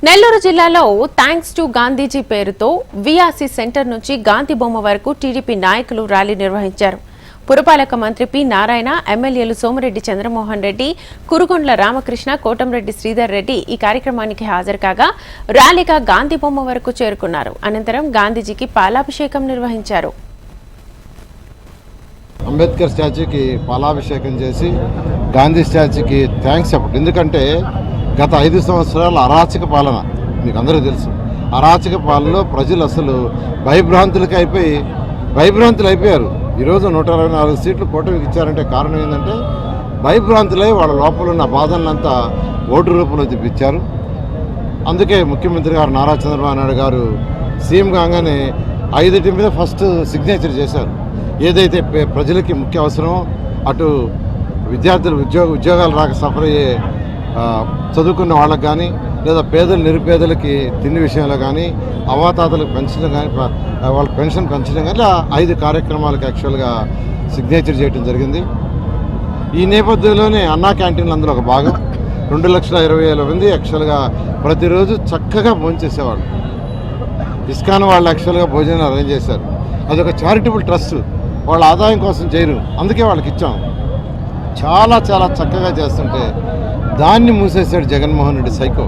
నెల్లూరు జిల్లాలో thanks to Gandhiji పేరుతో VRC centre నుంచి గాంధీ బొమ్మ వరకు టీడీపీ నాయకులు ర్యాలీ నిర్వహించారు. పురపాలక మంత్రి పి నారాయణ, ఎమ్మెల్యేలు సోమిరెడ్డి చంద్రమోహన్ రెడ్డి, కురుగొండ్ల రామకృష్ణ, కోటంరెడ్డి శ్రీధర్ రెడ్డి ఈ కార్యక్రమానికి హాజరు కాగా ర్యాలీగా గాంధీ బొమ్మ వరకు చేరుకున్నారు. అనంతరం గాంధీజీకి పాలాభిషేకం నిర్వహించారు. అంబేద్కర్ స్టాచ్యూకి పాలాభిషేకం చేసి గాంధీ స్టాచ్యూకి థ్యాంక్స్ చెప్పండి. ఎందుకంటే గత 5 సంవత్సరాల అరాచక పాలన మీకు అందరికీ తెలుసు. అరాచక పాలనలో ప్రజలు అసలు భయభ్రాంతులు అయిపోయారు. ఈరోజు 124 సీట్లు కూటమికి ఇచ్చారంటే కారణం ఏంటంటే భయభ్రాంతులై వాళ్ళ లోపల ఉన్న బాధనంతా ఓటు రూపంలో తెప్పించారు. అందుకే ముఖ్యమంత్రి గారు నారా చంద్రబాబు నాయుడు గారు సీఎం కాగానే 5 మీద ఫస్ట్ సిగ్నేచర్ చేశారు. ఏదైతే ప్రజలకి ముఖ్య అవసరమో అటు విద్యార్థులు ఉద్యోగాలు రాక సఫర్ అయ్యే చదువుకున్న వాళ్ళకి కానీ, లేదా పేదలు నిరుపేదలకి తిండి విషయంలో కానీ, అవాతాతలకు పెన్షన్ కానీ, వాళ్ళ పెన్షన్ పెంచడం కానీ, ఇలా 5 కార్యక్రమాలకు యాక్చువల్గా సిగ్నేచర్ చేయడం జరిగింది. ఈ నేపథ్యంలోనే అన్నా క్యాంటీన్లు అందులో ఒక భాగం. 2,20,000 మంది యాక్చువల్గా ప్రతిరోజు చక్కగా భోంచేసేవాళ్ళు. ఇస్కాన్ వాళ్ళు యాక్చువల్గా భోజనం అరేంజ్ చేశారు. అదొక చారిటబుల్ ట్రస్ట్, వాళ్ళ ఆదాయం కోసం చేయరు, అందుకే వాళ్ళకి ఇచ్చాం. చాలా చాలా చక్కగా చేస్తుంటే దాన్ని మూసేశాడు జగన్మోహన్ రెడ్డి సైకో.